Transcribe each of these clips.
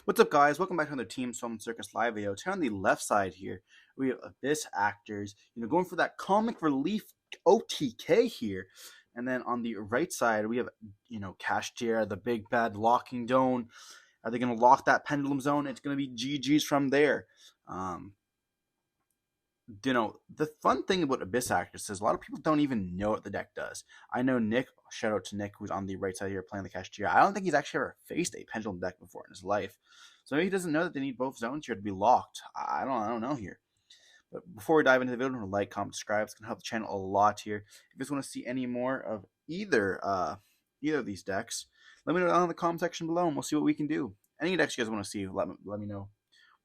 What's up, guys? Welcome back to another Team Solemn Circus live video. Turn on the left side here, we have Abyss actors, going for that comic relief OTK here. And then on the right side, we have, Kashtira, the big bad locking zone. Are they going to lock that pendulum zone? It's going to be GG's from there. The fun thing about Abyss Actors is a lot of people don't even know what the deck does. I know Nick, shout out to Nick, who's on the right side here playing the Kashtira. I don't think he's actually ever faced a Pendulum deck before in his life. So maybe he doesn't know that they need both zones here to be locked. I don't know here. But before we dive into the video, remember to like, comment, subscribe. It's going to help the channel a lot here. If you guys want to see any more of either of these decks, let me know down in the comment section below, and we'll see what we can do. Any decks you guys want to see, let me know.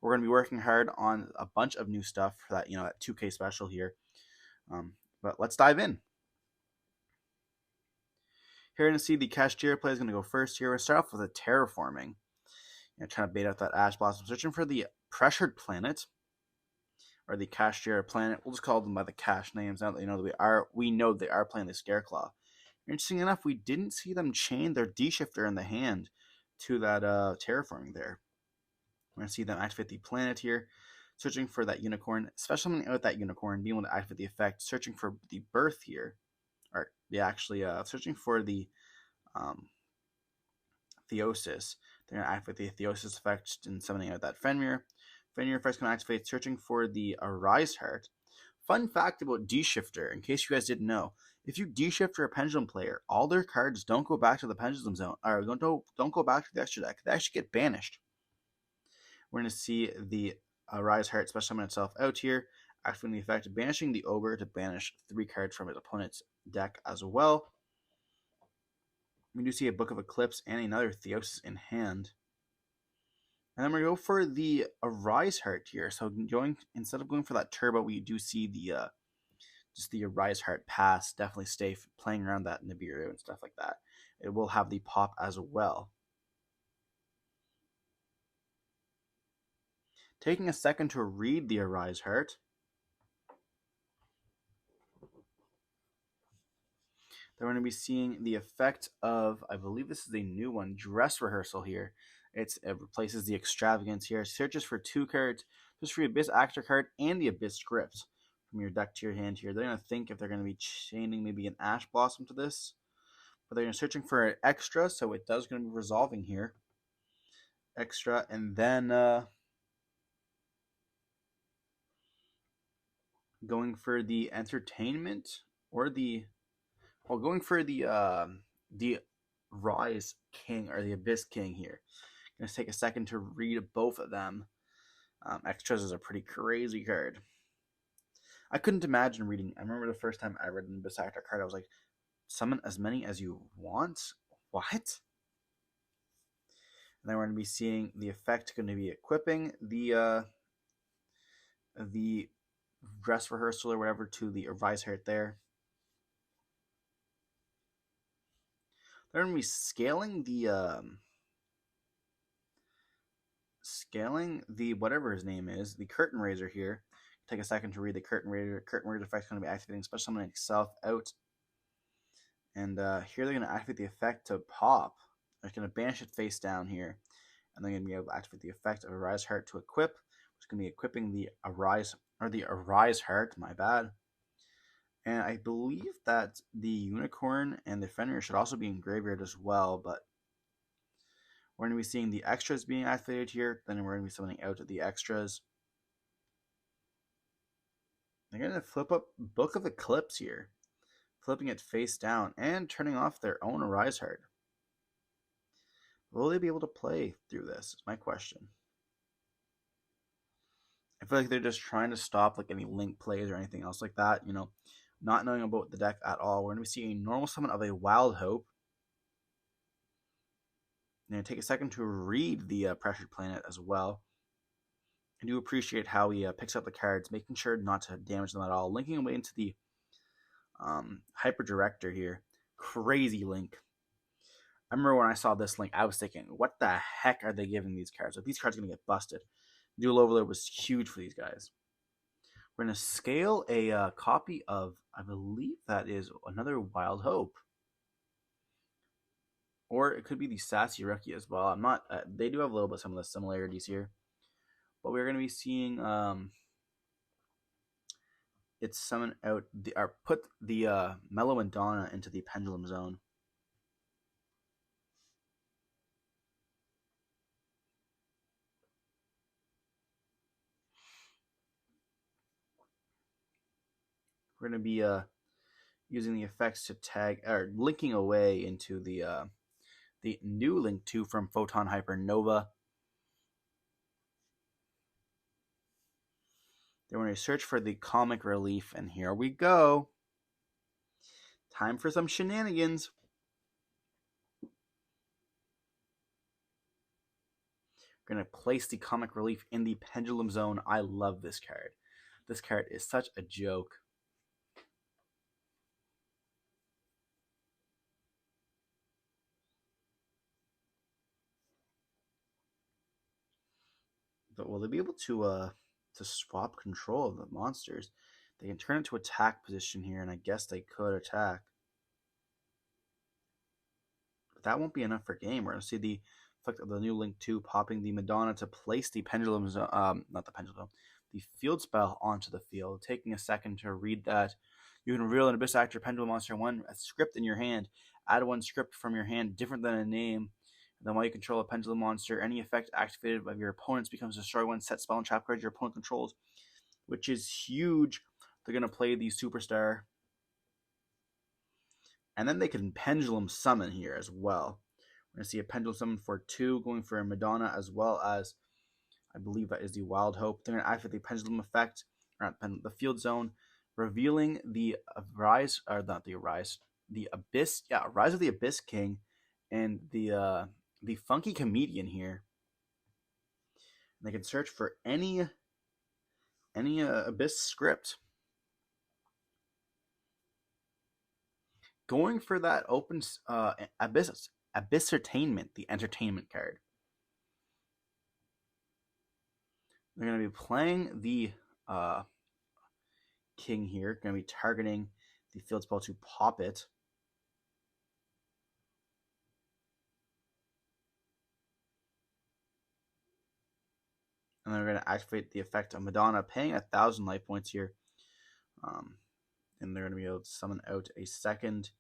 We're going to be working hard on a bunch of new stuff for that, that 2K special here. But let's dive in. Here you're going to see the Kashtira play is going to go first here. We'll start off with a terraforming. Trying to bait out that Ash Blossom. Searching for the pressured planet, or the Kashtira planet. We'll just call them by the Cash names now that we know they are playing the Scareclaw. Interesting enough, we didn't see them chain their D-shifter in the hand to that terraforming there. We're going to see them activate the planet here, searching for that unicorn, especially out that unicorn, being able to activate the effect, searching for the birth here, or searching for the Theosis. They're going to activate the Theosis effect and summoning out that Fenrir. Fenrir effect is going to activate, searching for the Arise Heart. Fun fact about D-Shifter, in case you guys didn't know, if you D-Shifter a Pendulum player, all their cards don't go back to the Pendulum Zone, or don't go back to the extra deck. They actually get banished. We're going to see the Rise Heart special summon itself out here, activating the effect, banishing the Ogre to banish 3 cards from his opponent's deck as well. We do see a Book of Eclipse and another Theosis in hand. And then we go for the Arise Heart here. So instead of going for that turbo, we do see the just the Arise Heart pass. Definitely stay playing around that Nibiru and stuff like that. It will have the pop as well. Taking a second to read the Arise Heart. Then we're going to be seeing the effect of, I believe this is a new one, Dress Rehearsal here. It replaces the Extravagance here. Searches for 2 cards, just for the Abyss Actor card and the Abyss Script from your deck to your hand here. They're going to think if they're going to be chaining maybe an Ash Blossom to this. But they're searching for an extra, so it does going to be resolving here. Extra, and then going for the Entertainment, or going for the Rise King, or the Abyss King here. Going to take a second to read both of them. Extras is a pretty crazy card. I couldn't imagine reading. I remember the first time I read an Abyss Actor card, I was like, summon as many as you want? What? And then we're going to be seeing the effect going to be equipping the Dress Rehearsal or whatever to the Rise Heart there. They're going to be scaling the whatever his name is, the Curtain Raiser here. Take a second to read the Curtain Raiser. Curtain Raiser effect is going to be activating special summoning itself out. And here they're going to activate the effect to pop. They're going to banish it face down here. And they're going to be able to activate the effect of Arise Heart to equip, which is going to be equipping the Arise Heart, my bad. And I believe that the Unicorn and the Fenrir should also be in graveyard as well, but we're going to be seeing the extras being activated here. Then we're going to be summoning out the extras. They're going to flip up Book of Eclipse here, flipping it face down and turning off their own Arise Heart. Will they be able to play through this? Is my question. I feel like they're just trying to stop like any link plays or anything else like that, not knowing about the deck at all. We're going to be seeing a normal summon of a Wild Hope. I'm going to take a second to read the Pressured Planet as well. I do appreciate how he picks up the cards, making sure not to damage them at all. Linking away into the Hyper Director here. Crazy link. I remember when I saw this link, I was thinking, what the heck are they giving these cards? Like, these cards are going to get busted. Duel Overload was huge for these guys. We're going to scale a copy of, I believe that is another Wild Hope. or it could be the Sassy Rookie as well. I'm not. They do have a little bit some of the similarities here, but we're going to be seeing it's summon out the or put the Mellow Madonna into the Pendulum Zone. We're going to be using the effects to tag or linking away into the new Link 2 from Photon Hypernova. Then we're going to search for the Comic Relief, and here we go. Time for some shenanigans. We're going to place the Comic Relief in the Pendulum Zone. I love this card. This card is such a joke. But will they be able to swap control of the monsters? They can turn it to attack position here, and I guess they could attack. But that won't be enough for game. We're going to see the effect of the new Link 2 popping the Madonna to place the Pendulum, not the Pendulum, the field spell onto the field. Taking a second to read that. You can reveal an Abyss Actor Pendulum Monster 1 a script in your hand. Add one script from your hand different than a name. And then while you control a Pendulum Monster, any effect activated by your opponents becomes destroy one set spell and trap card your opponent controls, which is huge. They're going to play the Superstar. And then they can Pendulum Summon here as well. We're going to see a Pendulum Summon for 2, going for a Madonna, as well as, I believe that is the Wild Hope. They're going to activate the Pendulum effect, or the Field Zone, revealing the Rise of the Abyss King, and the Funky Comedian here. And they can search for any Abyss script. Going for that open Abyssitainment, the entertainment card. They're going to be playing the King here. Going to be targeting the field spell to pop it. And they're going to activate the effect of Madonna, paying 1,000 life points here. And they're going to be able to summon out a second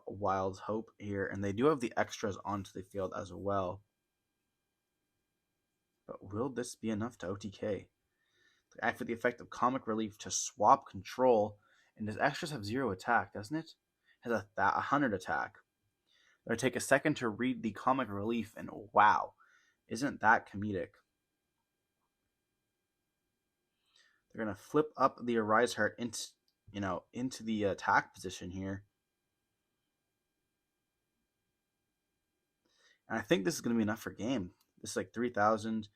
Wild Hope here. And they do have the extras onto the field as well. But will this be enough to OTK? They activate the effect of Comic Relief to swap control. And does extras have 0 attack, doesn't it? It has 100 attack. They're going to take a second to read the Comic Relief. And wow, isn't that comedic? They're going to flip up the Arise Heart into the attack position here. And I think this is going to be enough for game. This is like 3,000. And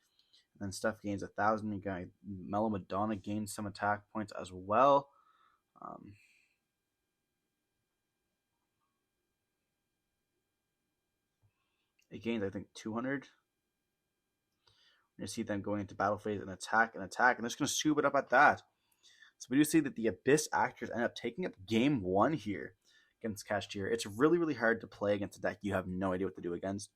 then stuff gains 1,000. You got Mellow Madonna gains some attack points as well. It gains, I think, 200. We're going to see them going into battle phase and attack. And they're just going to scoop it up at that. So we do see that the Abyss Actors end up taking up game 1 here against Kashtira. It's really, really hard to play against a deck you have no idea what to do against.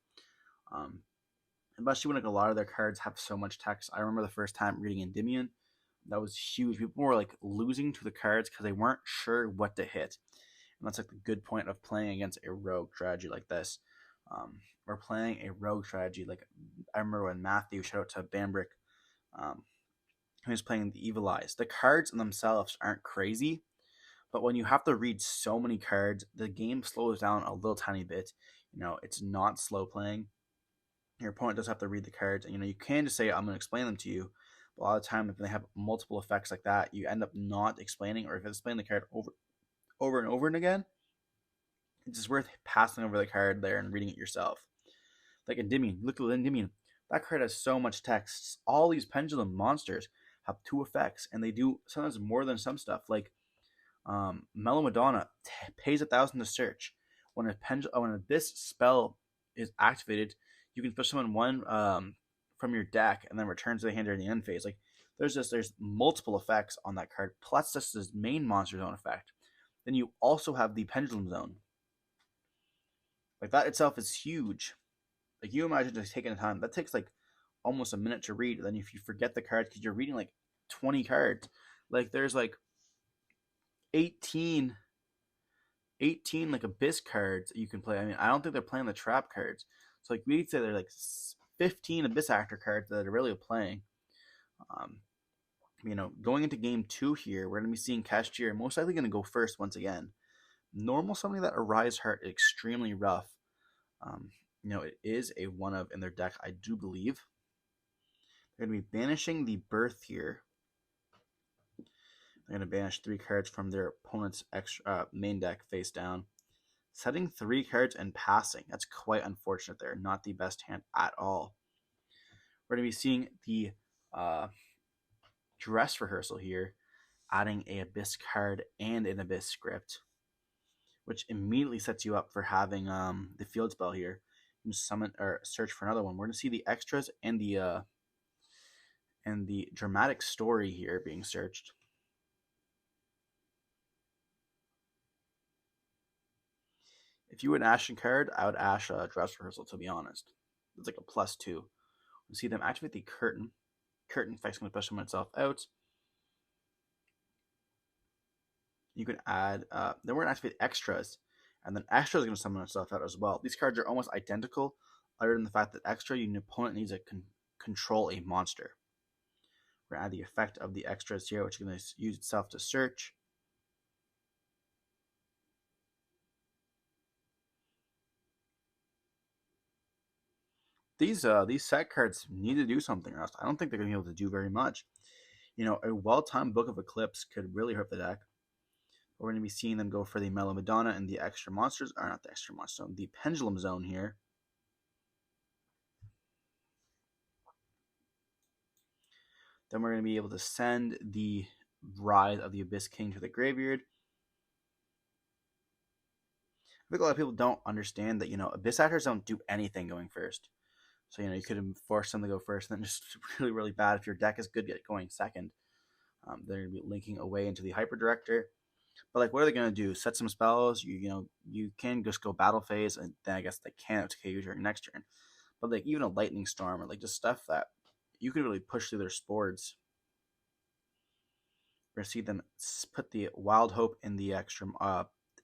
Especially when like a lot of their cards have so much text. I remember the first time reading Endymion. That was huge. People were like losing to the cards because they weren't sure what to hit. And that's like the good point of playing against a rogue strategy like this. Or playing a rogue strategy. Like I remember when Matthew, shout out to Bambrick, he was playing the Evil Eyes. The cards in themselves aren't crazy, but when you have to read so many cards, the game slows down a little tiny bit. It's not slow playing. Your opponent does have to read the cards, and you can just say, I'm going to explain them to you. But a lot of the time, if they have multiple effects like that, you end up not explaining, or if it's explaining the card over and over and again, it's just worth passing over the card there and reading it yourself. Like Endymion, look at Endymion. That card has so much text. All these Pendulum monsters have 2 effects, and they do sometimes more than some stuff. Like Mellow Madonna pays 1,000 to search. When an Abyss spell is activated, you can push someone one from your deck and then return to the hand during the end phase. Like there's multiple effects on that card, plus this is main monster zone effect. Then you also have the Pendulum Zone. Like that itself is huge. Like you imagine just taking the time. That takes like almost a minute to read. And then if you forget the cards because you're reading like 20 cards, like there's like 18, 18 like abyss cards that you can play. I mean, I don't think they're playing the trap cards. So like we'd say they're like 15 abyss actor cards that are really playing. Um, going into game two here, we're going to be seeing Kashtira most likely going to go first once again. Normal something that Arise Heart is extremely rough. Um, it is a one of in their deck, I do believe. They're going to be banishing the Birth here. They're going to banish 3 cards from their opponent's main deck face down. Setting 3 cards and passing. That's quite unfortunate there. Not the best hand at all. We're going to be seeing the dress rehearsal here, adding a Abyss card and an Abyss script, which immediately sets you up for having the field spell here. You can summon or search for another one. We're going to see the extras and the dramatic story here being searched. If you would Ashen card, I would Ash Dress Rehearsal, to be honest. It's like a +2. You see them activate the Curtain. Curtain effect's going to push itself out. You can add, then we're going to activate extras, and then extra is going to summon itself out as well. These cards are almost identical, other than the fact that extra, your opponent needs to control a monster. We're going to add the effect of the extras here, which is going to use itself to search. These set cards need to do something else. I don't think they're going to be able to do very much. A well-timed Book of Eclipse could really hurt the deck. We're going to be seeing them go for the Mellow Madonna and the extra monsters, or not the extra monster zone, the Pendulum Zone here. Then we're going to be able to send the Rise of the Abyss King to the graveyard. I think a lot of people don't understand that, Abyss Actors don't do anything going first. So, you could force them to go first, and then just really, really bad if your deck is good, get going second. They're going to be linking away into the Hyper Director. But, like, what are they going to do? Set some spells? You can just go battle phase, and then I guess they can take you during next turn. But, like, even a Lightning Storm or, like, just stuff that you could really push through their spores. We're going to see them put the Wild Hope in the extra,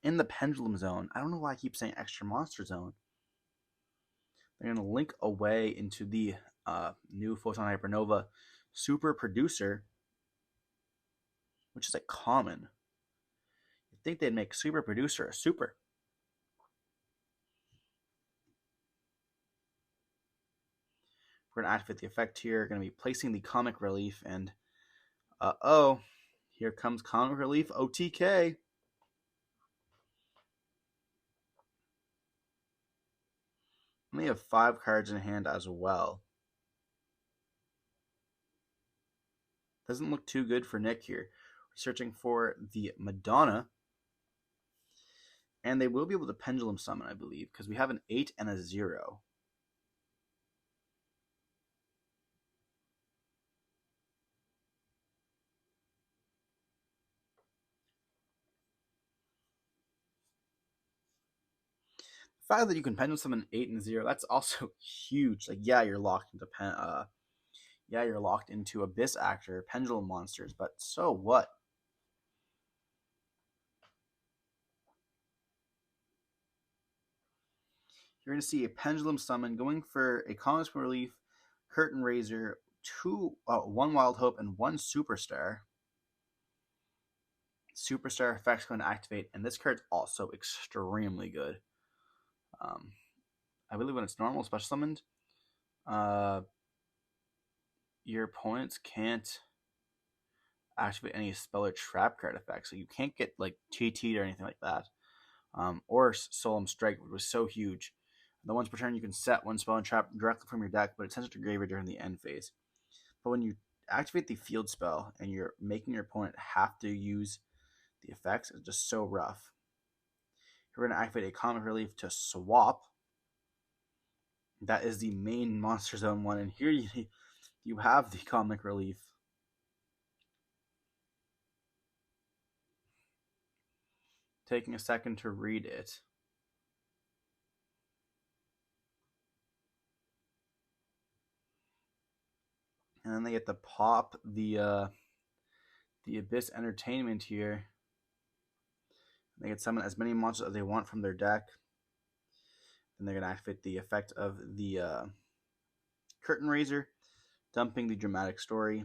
in the Pendulum Zone. I don't know why I keep saying extra monster zone. They're going to link away into the new Photon Hypernova Super Producer, which is a common. You'd think they'd make Super Producer a super. We're going to activate the effect here. We're going to be placing the Comic Relief, and here comes Comic Relief OTK. Only have 5 cards in hand as well. Doesn't look too good for Nick here. We're searching for the Madonna. And they will be able to Pendulum Summon, I believe, because we have an 8 and a 0. The fact that you can Pendulum Summon 8 and 0, that's also huge. Like, yeah, you're locked into Abyss Actor, Pendulum Monsters, but so what? You're going to see a Pendulum Summon going for a Comic Relief, Curtain Raiser, 1 Wild Hope, and 1 Superstar. Superstar effect's going to activate, and this card's also extremely good. I believe when it's normal special summoned, your opponents can't activate any spell or trap card effects, so you can't get like TT'd or anything like that. Or Solemn Strike, which was so huge. The once per turn, you can set 1 spell and trap directly from your deck, but it sends it to graveyard during the end phase. But when you activate the field spell and you're making your opponent have to use the effects, it's just so rough. You're going to activate a Comic Relief to swap. That is the main Monster Zone one, and here you have the Comic Relief. Taking a second to read it. And then they get to pop the Abyss Entertainment here. They can summon as many monsters as they want from their deck. Then they're going to activate the effect of the Curtain Raiser, dumping the Dramatic Story.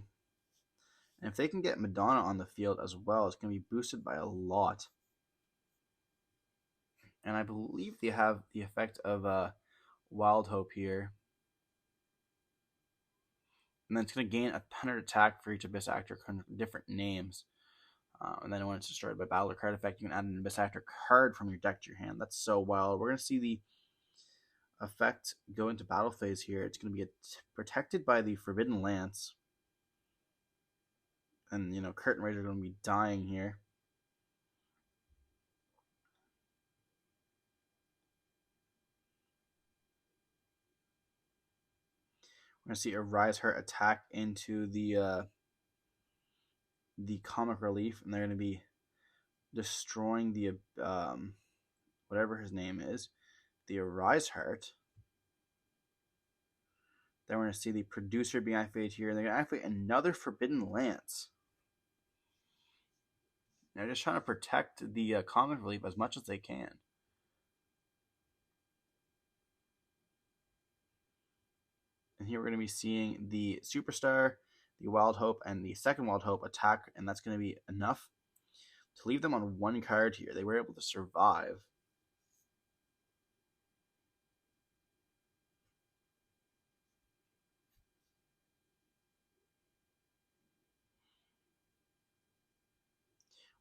And if they can get Madonna on the field as well, it's going to be boosted by a lot. And I believe they have the effect of Wild Hope here. And then it's going to gain a 100 attack for each Abyss Actor, different names. And then when it's destroyed by battle or card effect, you can add an Abyss Actor card from your deck to your hand. That's so wild. We're going to see the effect go into battle phase here. It's going to be protected by the Forbidden Lance. And, Curtain Raiser is going to be dying here. We're going to see Arise Heart attack into the Comic Relief, and they're going to be destroying the whatever his name is, the Arise Heart. Then we're going to see the Producer being activated here, and they're going to activate another Forbidden Lance. They're just trying to protect the Comic Relief as much as they can. And here we're going to be seeing the Superstar, the Wild Hope, and the second Wild Hope attack, and that's going to be enough to leave them on one card here. They were able to survive.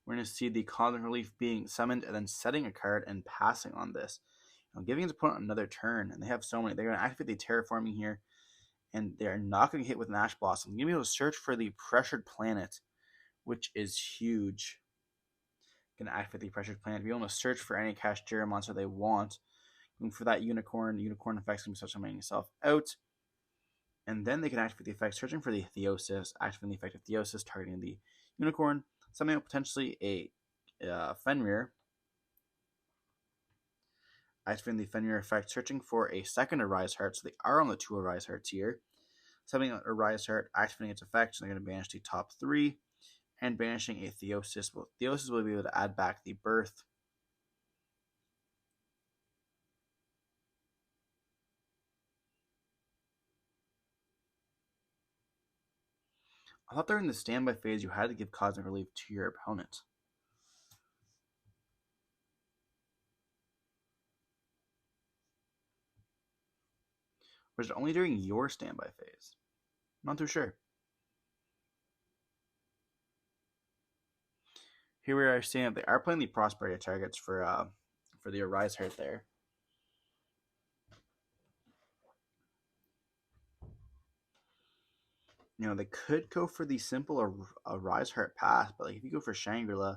We're going to see the Comic Relief being summoned and then setting a card and passing on this. Giving his opponent another turn, and they have so many. They're going to activate the Terraforming here, and they're not going to hit with an Ash Blossom. They're going to be able to search for the Pressured Planet, which is huge. Going to activate the Pressured Planet, be able to search for any Kashtira monster they want. Looking for that Unicorn effect's going to be summoning itself out. And then they can activate the effect, searching for the Theosis, activating the effect of Theosis, targeting the Unicorn, summoning potentially a Fenrir. Activating the Fenrir effect, searching for a second Arise Heart, so they are on the 2 Arise Hearts here. Summoning an Arise Heart, activating its effect, so they're going to banish the top 3, and banishing a Theosis. Well, Theosis will be able to add back the Birth. I thought during the standby phase you had to give Cosmic Relief to your opponent. Or is it only during your standby phase? I'm not too sure. Here we are seeing that they are playing the Prosperity targets for the Arise Heart there. They could go for the simple Arise Heart path, but if you go for Shangri-La,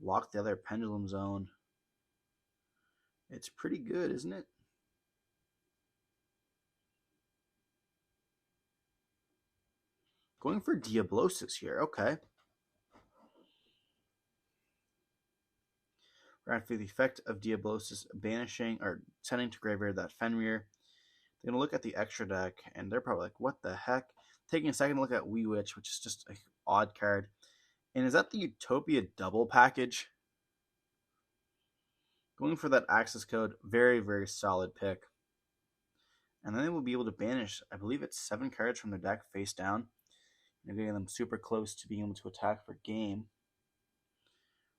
lock the other Pendulum Zone, it's pretty good, isn't it? Going for Diablosis here, okay. We're going to the effect of Diablosis banishing or sending to graveyard that Fenrir. They're going to look at the extra deck, and they're probably like, what the heck? Taking a second look at Wee Witch, which is just an odd card. And is that the Utopia double package? Going for that access code, very, very solid pick. And then they will be able to banish, I believe it's 7 cards from their deck face down. You're getting them super close to being able to attack for game.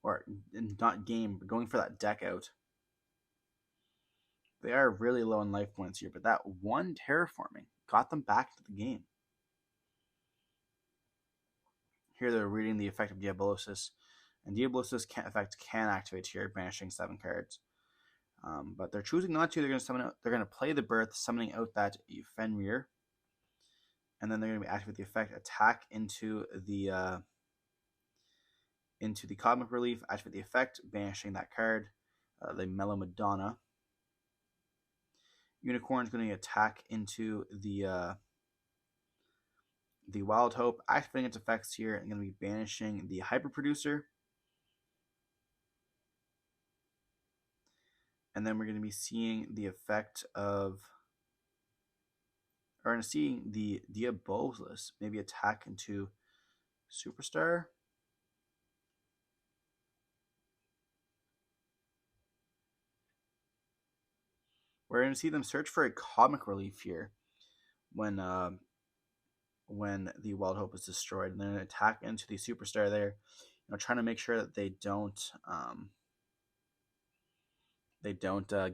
Or not game, but going for that deck out. They are really low in life points here, but that one terraforming got them back into the game. Here they're reading the effect of Diablosis, and Diablosis effect can activate here, banishing 7 cards. But they're choosing not to. They're going to summon out. They're going to play the Birth, summoning out that Fenrir, and then they're going to be activate the effect, attack into the Cosmic Relief, activate the effect, banishing that card, the Mellow Madonna. Unicorn is going to attack into the Wild Hope, activating its effects here, and going to be banishing the Hyper Producer. And then we're going to be seeing the effect of We're going to see the Diabolus maybe attack into Superstar. We're going to see them search for a comic relief here when the Wild Hope is destroyed, and then attack into the Superstar there. Trying to make sure that they don't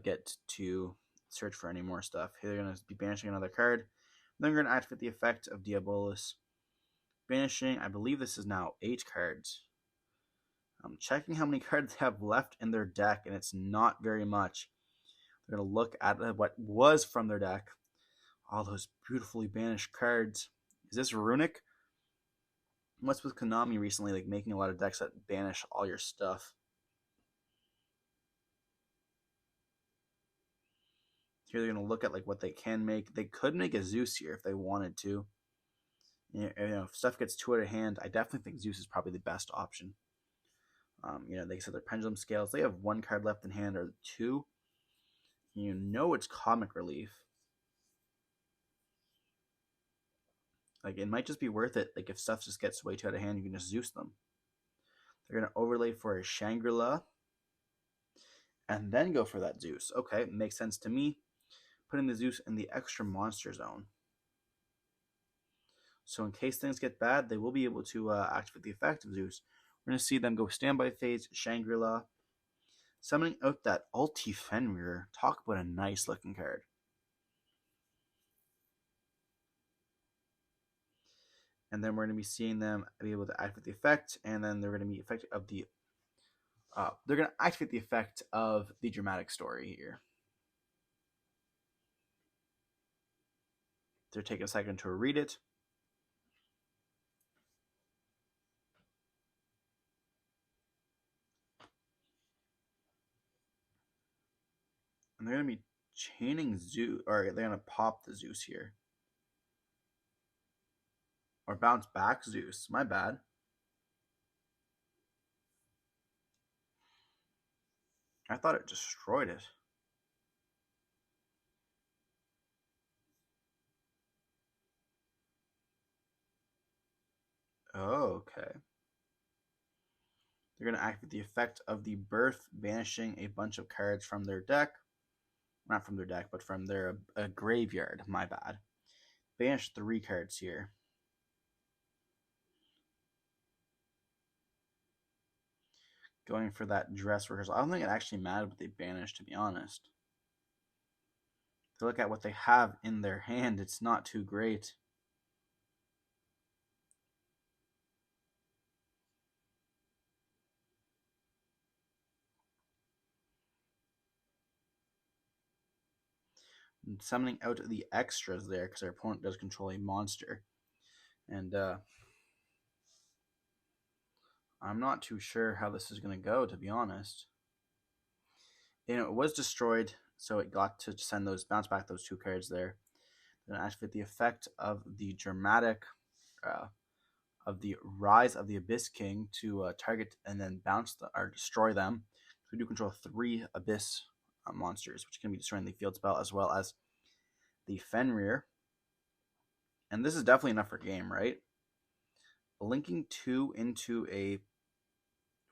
get to search for any more stuff. Here they're going to be banishing another card. Then we're going to activate the effect of Diabolus. Banishing, I believe this is now 8 cards. I'm checking how many cards they have left in their deck, and it's not very much. They're going to look at what was from their deck. All those beautifully banished cards. Is this Runic? What's with Konami recently, like making a lot of decks that banish all your stuff? Here they're going to look at like what they can make. They could make a Zeus here if they wanted to. If stuff gets too out of hand, I definitely think Zeus is probably the best option. They said their pendulum scales. They have 1 card left in hand or 2. It's comic relief. Like, it might just be worth it. Like, if stuff just gets way too out of hand, you can just Zeus them. They're going to overlay for a Shangri-La and then go for that Zeus. Okay, makes sense to me. Putting the Zeus in the extra monster zone. So in case things get bad, they will be able to activate the effect of Zeus. We're going to see them go standby phase, Shangri-La. Summoning out that Ulti Fenrir. Talk about a nice looking card. And then we're going to be seeing them be able to activate the effect, and then they're going to be effective of the. They're going to activate the effect of the dramatic story here. They're taking a second to read it. And they're going to be chaining Zeus, or they're going to pop the Zeus here. Or bounce back Zeus. My bad. I thought it destroyed it. Oh, okay. They're going to activate the effect of the birth, banishing a bunch of cards from their deck. Not from their deck, but from their graveyard. My bad. Banish 3 cards here. Going for that dress rehearsal. I don't think it actually mattered what they banished, to be honest. To look at what they have in their hand, it's not too great. And summoning out the extras there because their opponent does control a monster. And I'm not too sure how this is going to go, to be honest. It was destroyed, so it got to send those, bounce back those 2 cards there. Then activate the effect of the dramatic, of the Rise of the Abyss King to target and then bounce or destroy them. So we do control 3 Abyss monsters, which can be destroying the field spell as well as the Fenrir. And this is definitely enough for game, right? Linking 2 into a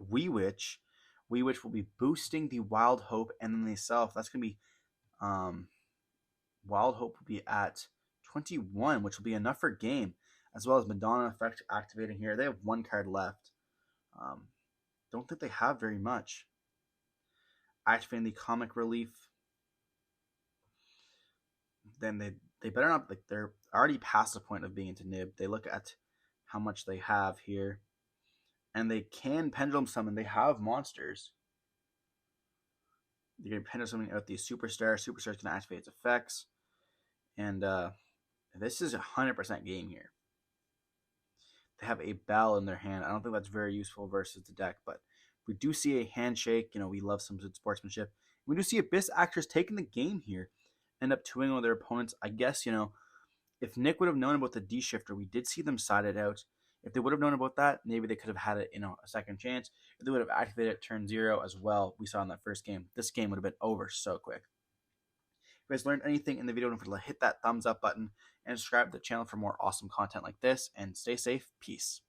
Wee Witch. Wee Witch will be boosting the Wild Hope and then the Self. That's going to be Wild Hope will be at 21, which will be enough for game, as well as Madonna effect activating here. They have 1 card left. Don't think they have very much. Activating the comic relief. Then they better not, like, they're already past the point of being into Nib. They look at how much they have here. And they can pendulum summon. They have monsters. They're going to pendulum summon out the Superstar. Superstar is going to activate its effects. And this is 100% game here. They have a bell in their hand. I don't think that's very useful versus the deck, but we do see a handshake. We love some good sportsmanship. We do see Abyss Actors taking the game here. End up 2-ing with their opponents. I guess, if Nick would have known about the D-Shifter, we did see them side it out. If they would have known about that, maybe they could have had it, a second chance. If they would have activated it turn 0 as well, we saw in that first game, this game would have been over so quick. you guys learned anything in the video, don't forget to hit that thumbs up button and subscribe to the channel for more awesome content like this. And stay safe. Peace.